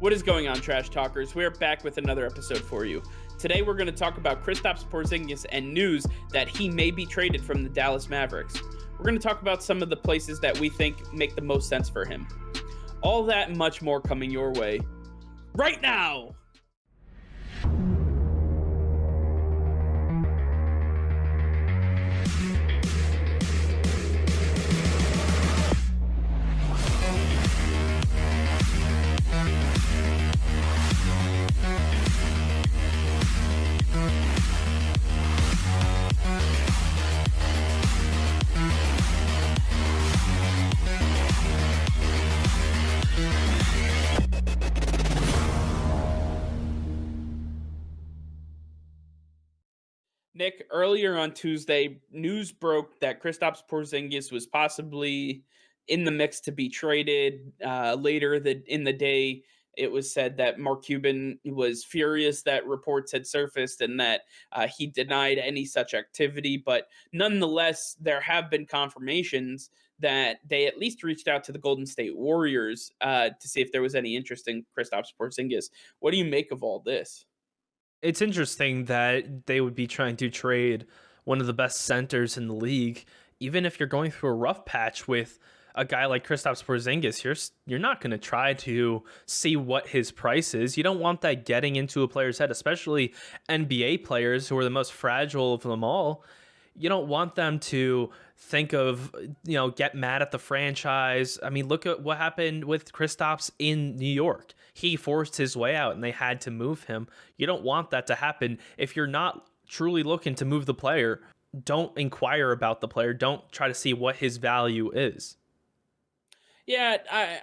What is going on, Trash Talkers? We're back with another episode for you. Today we're going to talk about Kristaps Porzingis and news that he may be traded from the Dallas Mavericks. We're going to talk about some of the places that we think make the most sense for him. All that and much more coming your way right now! Nick, earlier on Tuesday, news broke that Kristaps Porzingis was possibly in the mix to be traded. Later in the day, it was said that Mark Cuban was furious that reports had surfaced and that he denied any such activity. But nonetheless, there have been confirmations that they at least reached out to the Golden State Warriors to see if there was any interest in Kristaps Porzingis. What do you make of all this? It's interesting that they would be trying to trade one of the best centers in the league, even if you're going through a rough patch with a guy like Kristaps Porzingis. You're not going to try to see what his price is. You don't want that getting into a player's head, especially NBA players who are the most fragile of them all. You don't want them to think of, get mad at the franchise. I mean, look at what happened with Kristaps in New York. He forced his way out and they had to move him. You don't want that to happen. If you're not truly looking to move the player, don't inquire about the player. Don't try to see what his value is. Yeah,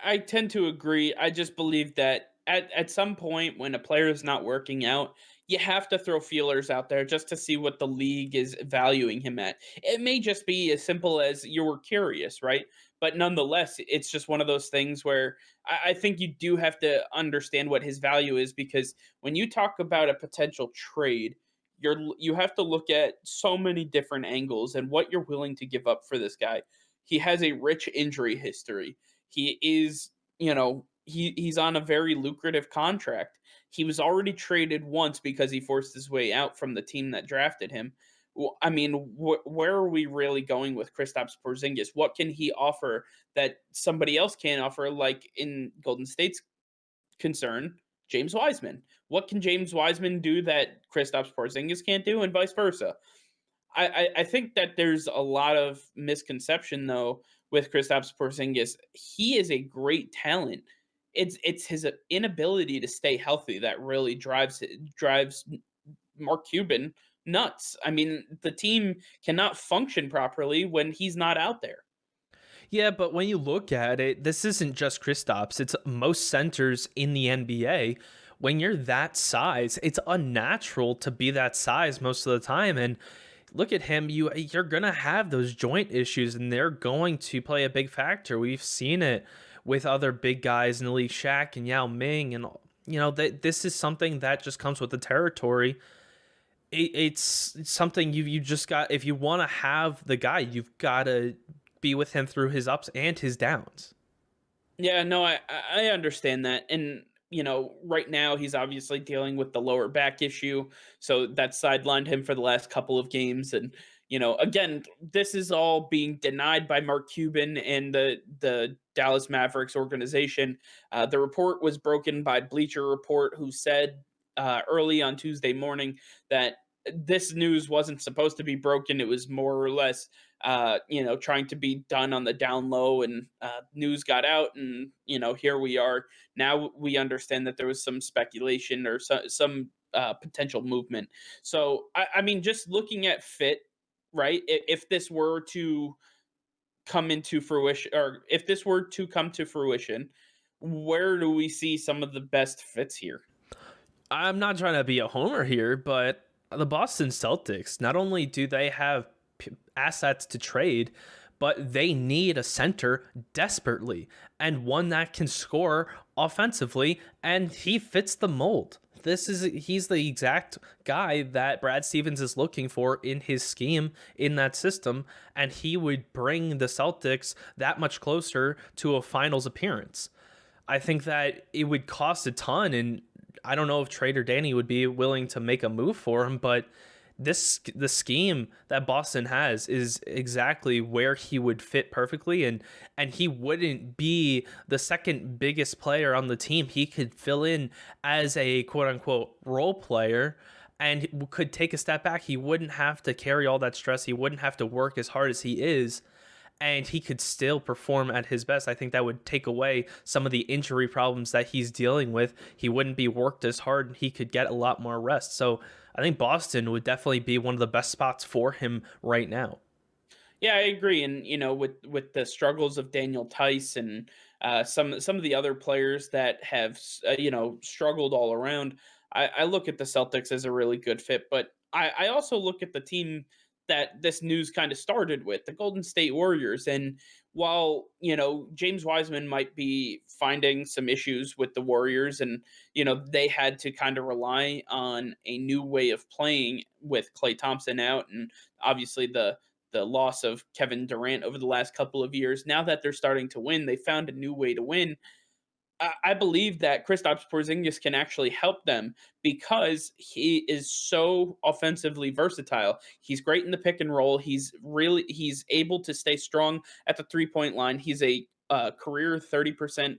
I tend to agree. I just believe that at some point when a player is not working out, you have to throw feelers out there just to see what the league is valuing him at. It may just be as simple as you were curious, right? But nonetheless, it's just one of those things where I think you do have to understand what his value is, because when you talk about a potential trade, you have to look at so many different angles and what you're willing to give up for this guy. He has a rich injury history. He is, he's on a very lucrative contract. He was already traded once because he forced his way out from the team that drafted him. I mean, where are we really going with Kristaps Porzingis? What can he offer that somebody else can't offer? Like in Golden State's concern, James Wiseman. What can James Wiseman do that Kristaps Porzingis can't do, and vice versa? I think that there's a lot of misconception though with Kristaps Porzingis. He is a great talent. It's his inability to stay healthy that really drives Mark Cuban nuts. I mean, the team cannot function properly when he's not out there. Yeah, but when you look at it, this isn't just Kristaps. It's most centers in the NBA. When you're that size, it's unnatural to be that size most of the time. And look at him, you're gonna have those joint issues, and they're going to play a big factor. We've seen it with other big guys in the league, Shaq and Yao Ming, and this is something that just comes with the territory. It's something you just got. If you want to have the guy, you've got to be with him through his ups and his downs. Yeah, no, I understand that. And, right now he's obviously dealing with the lower back issue. So that sidelined him for the last couple of games. And, again, this is all being denied by Mark Cuban and the Dallas Mavericks organization. The report was broken by Bleacher Report, who said early on Tuesday morning that this news wasn't supposed to be broken. It was more or less trying to be done on the down low, and news got out, and here we are. Now we understand that there was some speculation or some potential movement. So I mean, just looking at fit, right? If this were to come into fruition, or if this were to come to fruition, where do we see some of the best fits here? I'm not trying to be a homer here, but the Boston Celtics, not only do they have assets to trade, but they need a center desperately, and one that can score offensively, and he fits the mold. He's the exact guy that Brad Stevens is looking for in his scheme, in that system, and he would bring the Celtics that much closer to a finals appearance. I think that it would cost a ton, and I don't know if Trader Danny would be willing to make a move for him, but the scheme that Boston has is exactly where he would fit perfectly, and he wouldn't be the second biggest player on the team. He could fill in as a quote unquote role player and could take a step back. He wouldn't have to carry all that stress. He wouldn't have to work as hard as he is, and he could still perform at his best. I think that would take away some of the injury problems that he's dealing with. He wouldn't be worked as hard, and he could get a lot more rest. So I think Boston would definitely be one of the best spots for him right now. Yeah, I agree. And with the struggles of Daniel Tice and some of the other players that have struggled all around, I look at the Celtics as a really good fit. But I also look at the team that this news kind of started with, the Golden State Warriors. And while James Wiseman might be finding some issues with the Warriors, and they had to kind of rely on a new way of playing with Klay Thompson out, and obviously the loss of Kevin Durant over the last couple of years. Now that they're starting to win, they found a new way to win. I believe that Kristaps Porzingis can actually help them because he is so offensively versatile. He's great in the pick and roll. He's able to stay strong at the 3-point line. He's a career 30%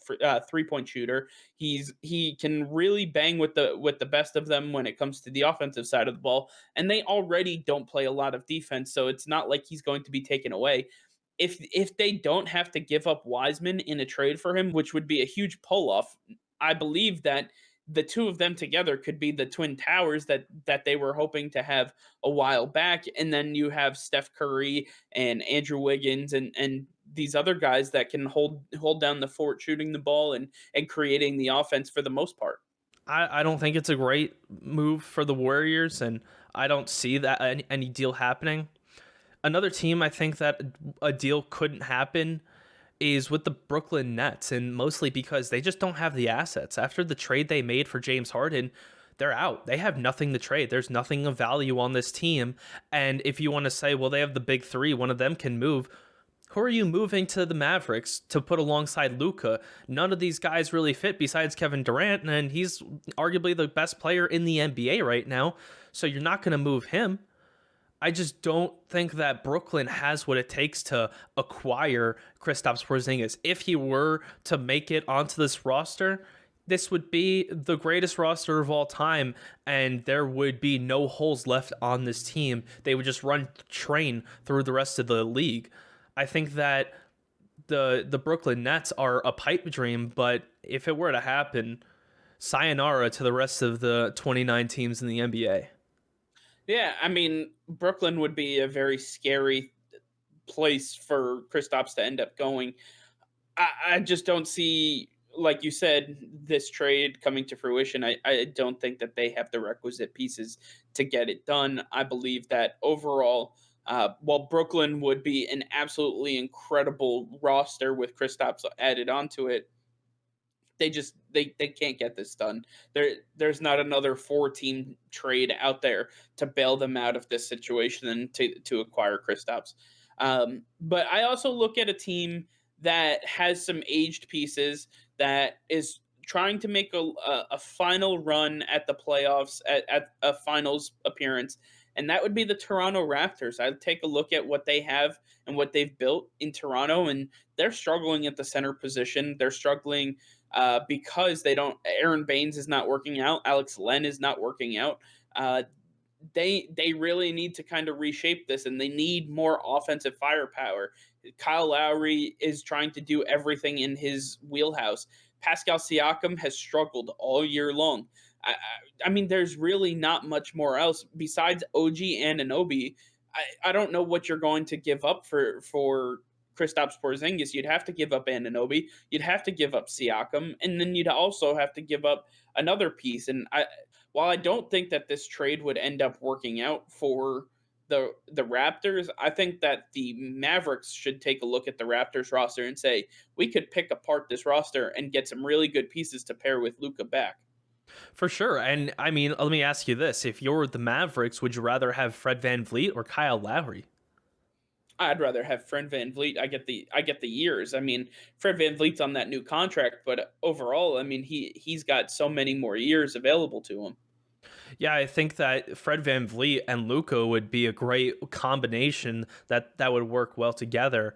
3-point shooter. He can really bang with the best of them when it comes to the offensive side of the ball. And they already don't play a lot of defense, so it's not like he's going to be taken away. If they don't have to give up Wiseman in a trade for him, which would be a huge pull off, I believe that the two of them together could be the twin towers that they were hoping to have a while back. And then you have Steph Curry and Andrew Wiggins and these other guys that can hold down the fort, shooting the ball and creating the offense for the most part. I don't think it's a great move for the Warriors, and I don't see that any deal happening. Another team I think that a deal couldn't happen is with the Brooklyn Nets, and mostly because they just don't have the assets. After the trade they made for James Harden, they're out. They have nothing to trade. There's nothing of value on this team. And if you want to say, well, they have the big three, one of them can move. Who are you moving to the Mavericks to put alongside Luka? None of these guys really fit besides Kevin Durant, and he's arguably the best player in the NBA right now. So you're not going to move him. I just don't think that Brooklyn has what it takes to acquire Kristaps Porzingis. If he were to make it onto this roster, this would be the greatest roster of all time, and there would be no holes left on this team. They would just run train through the rest of the league. I think that the Brooklyn Nets are a pipe dream, but if it were to happen, sayonara to the rest of the 29 teams in the NBA. Yeah, I mean, Brooklyn would be a very scary place for Kristaps to end up going. I just don't see, like you said, this trade coming to fruition. I don't think that they have the requisite pieces to get it done. I believe that overall, while Brooklyn would be an absolutely incredible roster with Kristaps added onto it, they can't get this done. There's not another 4-team trade out there to bail them out of this situation and to acquire Kristaps. But I also look at a team that has some aged pieces that is trying to make a final run at the playoffs at a finals appearance, and that would be the Toronto Raptors. I'd take a look at what they have and what they've built in Toronto, and they're struggling at the center position. They're struggling because they don't. Aaron Baines is not working out. Alex Len is not working out. Uh, they really need to kind of reshape this, and they need more offensive firepower. Kyle Lowry is trying to do everything in his wheelhouse. Pascal Siakam has struggled all year long. I mean, there's really not much more else besides OG Anunoby. I don't know what you're going to give up for Kristaps Porzingis. You'd have to give up Anunoby. You'd have to give up Siakam, and then you'd also have to give up another piece. And while I don't think that this trade would end up working out for the Raptors, I think that the Mavericks should take a look at the Raptors roster and say we could pick apart this roster and get some really good pieces to pair with Luka back. For sure. And I mean, let me ask you this. If you're the Mavericks, would you rather have Fred Van Vliet or Kyle Lowry? I'd rather have Fred VanVleet. I get the years. I mean, Fred VanVleet's on that new contract, but overall, I mean, he's got so many more years available to him. Yeah, I think that Fred Van Vliet and Luca would be a great combination that would work well together.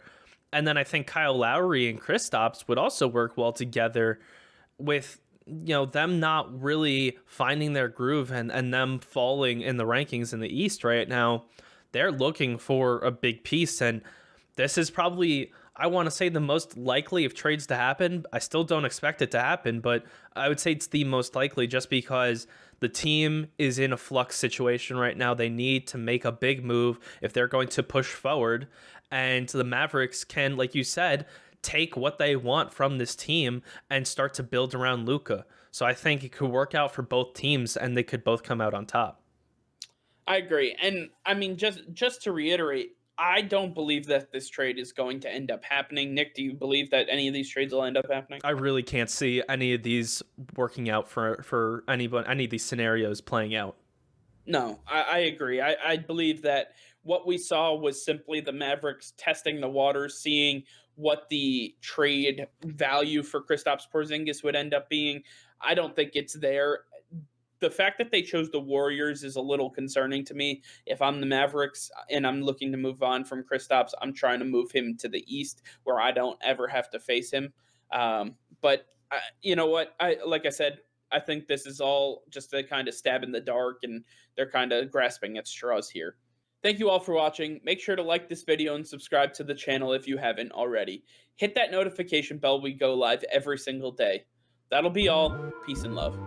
And then I think Kyle Lowry and Kristaps would also work well together with them not really finding their groove and them falling in the rankings in the East right now. They're looking for a big piece, and this is probably, I want to say, the most likely of trades to happen. I still don't expect it to happen, but I would say it's the most likely just because the team is in a flux situation right now. They need to make a big move if they're going to push forward. And the Mavericks can, like you said, take what they want from this team and start to build around Luka. So I think it could work out for both teams and they could both come out on top. I agree, and I mean, just to reiterate, I don't believe that this trade is going to end up happening. Nick, do you believe that any of these trades will end up happening? I really can't see any of these working out for anyone, any of these scenarios playing out. No, I agree. I believe that what we saw was simply the Mavericks testing the waters, seeing what the trade value for Kristaps Porzingis would end up being. I don't think it's there. The fact that they chose the Warriors is a little concerning to me. If I'm the Mavericks and I'm looking to move on from Kristaps, I'm trying to move him to the East where I don't ever have to face him. But you know what? I like I said, I think this is all just a kind of stab in the dark, and they're kind of grasping at straws here. Thank you all for watching. Make sure to like this video and subscribe to the channel if you haven't already. Hit that notification bell. We go live every single day. That'll be all. Peace and love.